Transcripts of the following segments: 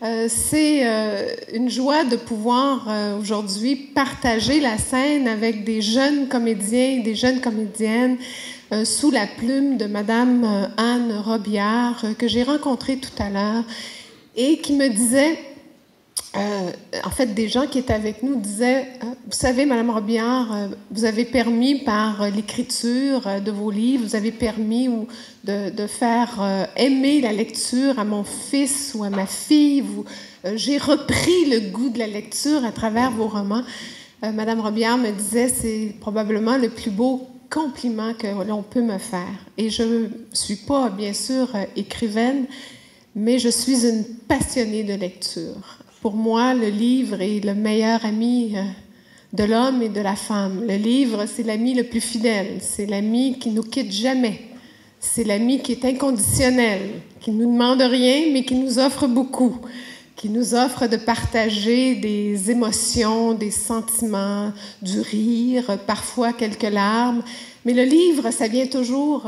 C'est une joie de pouvoir aujourd'hui partager la scène avec des jeunes comédiens et des jeunes comédiennes sous la plume de Madame Anne Robillard, que j'ai rencontrée tout à l'heure et qui me disait, en fait, des gens qui étaient avec nous disaient, vous savez, Madame Robillard, vous avez permis par l'écriture de vos livres, vous avez permis de faire aimer la lecture à mon fils ou à ma fille. J'ai repris le goût de la lecture à travers vos romans. Madame Robillard me disait, c'est probablement le plus beau compliment que l'on peut me faire. Et je ne suis pas, bien sûr, écrivaine, mais je suis une passionnée de lecture. Pour moi, le livre est le meilleur ami de l'homme et de la femme. Le livre, c'est l'ami le plus fidèle. C'est l'ami qui ne nous quitte jamais. C'est l'ami qui est inconditionnel, qui ne nous demande rien, mais qui nous offre beaucoup, qui nous offre de partager des émotions, des sentiments, du rire, parfois quelques larmes. Mais le livre, ça vient toujours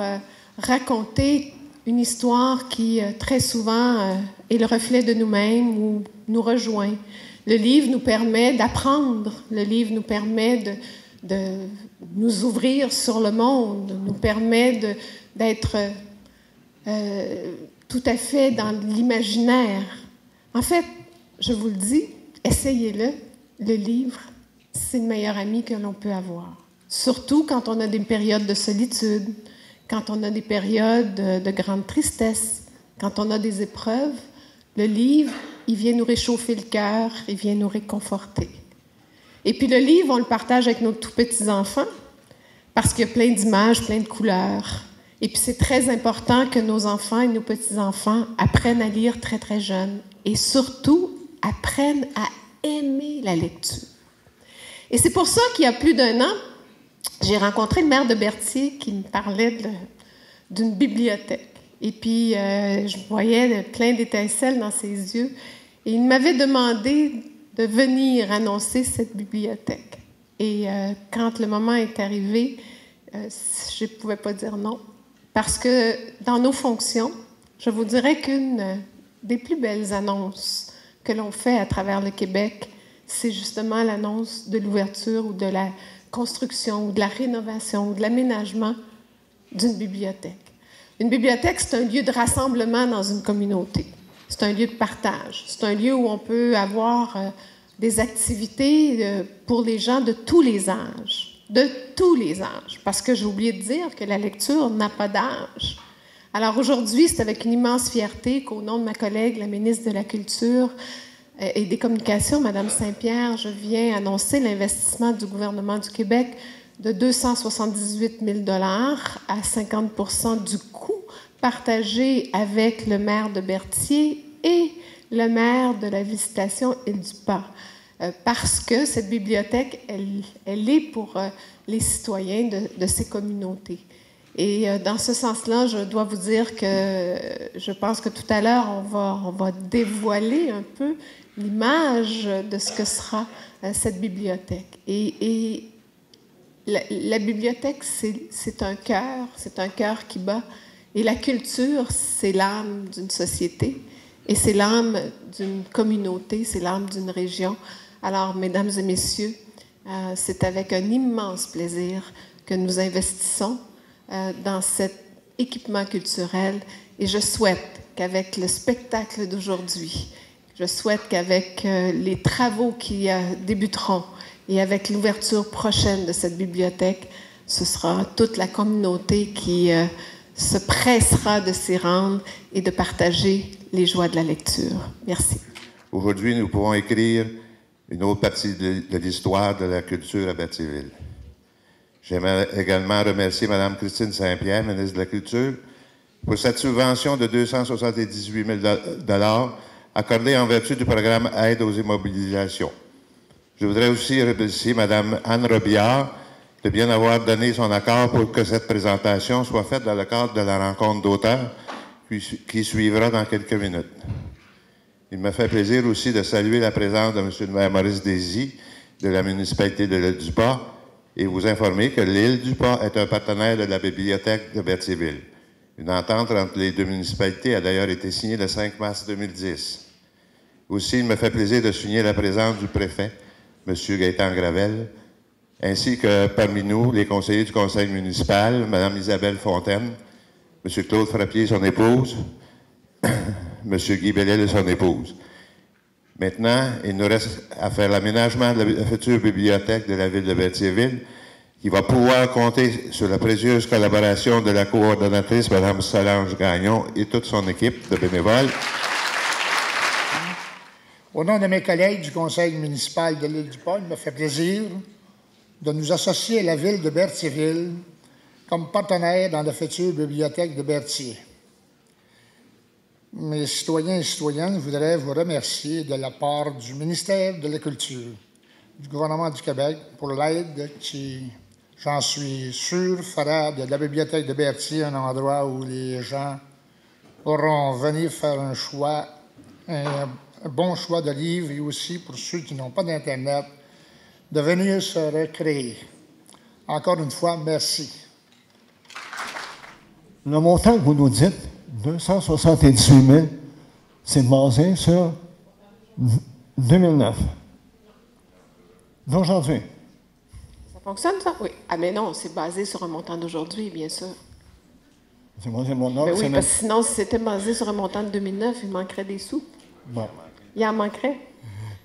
raconter une histoire qui, très souvent, est le reflet de nous-mêmes ou nous rejoint. Le livre nous permet d'apprendre. Le livre nous permet de nous ouvrir sur le monde, nous permet d'être tout à fait dans l'imaginaire. En fait, je vous le dis, essayez-le. Le livre, c'est le meilleur ami que l'on peut avoir. Surtout quand on a des périodes de solitude, quand on a des périodes de grande tristesse, quand on a des épreuves. Le livre, il vient nous réchauffer le cœur, il vient nous réconforter. Et puis le livre, on le partage avec nos tout petits-enfants parce qu'il y a plein d'images, plein de couleurs. Et puis c'est très important que nos enfants et nos petits-enfants apprennent à lire très, très jeunes et surtout apprennent à aimer la lecture. Et c'est pour ça qu'il y a plus d'1 an, j'ai rencontré le maire de Berthier qui me parlait d'une bibliothèque. Et puis, je voyais plein d'étincelles dans ses yeux. Et il m'avait demandé de venir annoncer cette bibliothèque. Et quand le moment est arrivé, je ne pouvais pas dire non. Parce que dans nos fonctions, je vous dirais qu'une des plus belles annonces que l'on fait à travers le Québec, c'est justement l'annonce de l'ouverture ou de la construction ou de la rénovation ou de l'aménagement d'une bibliothèque. Une bibliothèque, c'est un lieu de rassemblement dans une communauté. C'est un lieu de partage. C'est un lieu où on peut avoir des activités pour les gens de tous les âges. De tous les âges. Parce que j'ai oublié de dire que la lecture n'a pas d'âge. Alors aujourd'hui, c'est avec une immense fierté qu'au nom de ma collègue, la ministre de la Culture et des Communications, Mme Saint-Pierre, je viens annoncer l'investissement du gouvernement du Québec de 278 000 $ à 50 % du coût partagé avec le maire de Berthier et le maire de la Visitation Île-du-Pas. Parce que cette bibliothèque, elle est pour les citoyens de ces communautés. Et dans ce sens-là, je dois vous dire que je pense que tout à l'heure, on va dévoiler un peu l'image de ce que sera cette bibliothèque. Et la bibliothèque, c'est un cœur qui bat. Et la culture, c'est l'âme d'une société. Et c'est l'âme d'une communauté, c'est l'âme d'une région. Alors, mesdames et messieurs, c'est avec un immense plaisir que nous investissons dans cet équipement culturel. Et je souhaite qu'avec le spectacle d'aujourd'hui, je souhaite qu'avec les travaux qui débuteront et avec l'ouverture prochaine de cette bibliothèque, ce sera toute la communauté qui se pressera de s'y rendre et de partager les joies de la lecture. Merci. Aujourd'hui, nous pouvons écrire une autre partie de l'histoire de la culture à Berthierville. J'aimerais également remercier Mme Christine Saint-Pierre, ministre de la Culture, pour cette subvention de 278 000 $ accordée en vertu du programme Aide aux immobilisations. Je voudrais aussi remercier Mme Anne Robillard de bien avoir donné son accord pour que cette présentation soit faite dans le cadre de la rencontre d'auteurs qui suivra dans quelques minutes. Il me fait plaisir aussi de saluer la présence de M. le maire Maurice Désy de la municipalité de l'Île-du-Pas et vous informer que l'Île-du-Pas est un partenaire de la bibliothèque de Berthierville. Une entente entre les deux municipalités a d'ailleurs été signée le 5 mars 2010. Aussi, il me fait plaisir de souligner la présence du préfet, M. Gaétan Gravel, ainsi que parmi nous, les conseillers du conseil municipal, Mme Isabelle Fontaine, M. Claude Frappier, son épouse, M. Guy Bellil et son épouse. Maintenant, il nous reste à faire l'aménagement de la future bibliothèque de la ville de Berthierville, qui va pouvoir compter sur la précieuse collaboration de la coordonnatrice, Mme Solange Gagnon, et toute son équipe de bénévoles. Au nom de mes collègues du conseil municipal de l'île du Pôle, il me fait plaisir de nous associer à la ville de Berthierville comme partenaire dans la future bibliothèque de Berthier. Mes citoyens et citoyennes, je voudrais vous remercier de la part du ministère de la Culture, du gouvernement du Québec, pour l'aide qui, j'en suis sûr, fera de la bibliothèque de Berthier un endroit où les gens pourront venir faire un choix, un bon choix de livres, et aussi pour ceux qui n'ont pas d'Internet, de venir se recréer. Encore une fois, merci. Le montant que vous nous dites, 278 000, c'est basé sur 2009. D'aujourd'hui. Ça fonctionne, ça? Oui. Ah, mais non, c'est basé sur un montant d'aujourd'hui, bien sûr. C'est basé sur mon nom. Mais oui, parce que sinon, si c'était basé sur un montant de 2009, il manquerait des sous. Bon. Il en manquerait.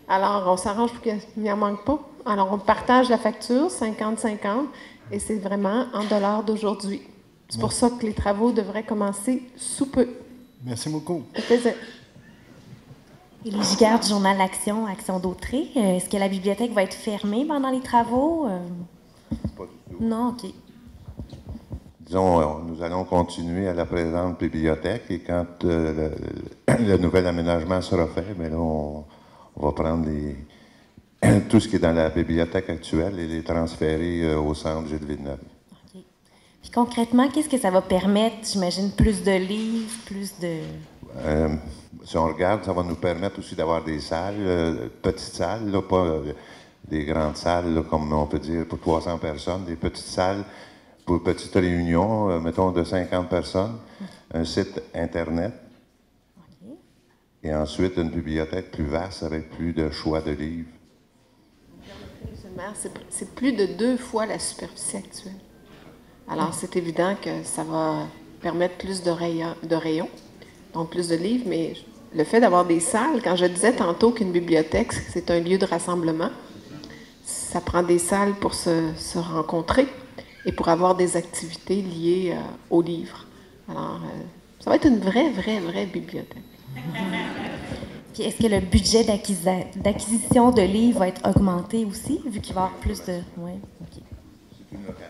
Alors, on s'arrange pour qu'il n'y en manque pas. Alors, on partage la facture, 50-50, et c'est vraiment en dollars d'aujourd'hui. C'est pour ça que les travaux devraient commencer sous peu. Merci beaucoup. Ça fait plaisir. Élie Giguère du journal Action, Action d'Autré. Est-ce que la bibliothèque va être fermée pendant les travaux? Pas du tout. Non, OK. Disons, nous allons continuer à la présente bibliothèque et quand le nouvel aménagement sera fait, bien là, on va prendre tout ce qui est dans la bibliothèque actuelle et les transférer au centre Gilles Villeneuve. OK. Puis concrètement, qu'est-ce que ça va permettre? J'imagine plus de livres, plus de... Si on regarde, ça va nous permettre aussi d'avoir des salles, petites salles, là, pas des grandes salles, là, comme on peut dire, pour 300 personnes, des petites salles pour petites réunions, mettons de 50 personnes, un site Internet, et ensuite une bibliothèque plus vaste avec plus de choix de livres. Monsieur le maire, c'est plus de 2 fois la superficie actuelle. Alors, c'est évident que ça va permettre plus de rayons, donc plus de livres, mais le fait d'avoir des salles, quand je disais tantôt qu'une bibliothèque, c'est un lieu de rassemblement, ça prend des salles pour se rencontrer et pour avoir des activités liées aux livres. Alors, ça va être une vraie bibliothèque. Puis est-ce que le budget d'acquisition de livres va être augmenté aussi, vu qu'il va y avoir plus de... Oui, OK. C'est une location.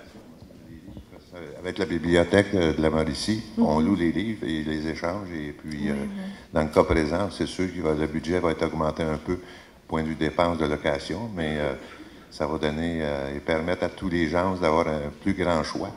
Avec la bibliothèque de la Mauricie, on loue les livres et les échange. Et puis, dans le cas présent, c'est sûr que le budget va être augmenté un peu, point de vue dépenses de location, mais ça va donner et permettre à tous les gens d'avoir un plus grand choix.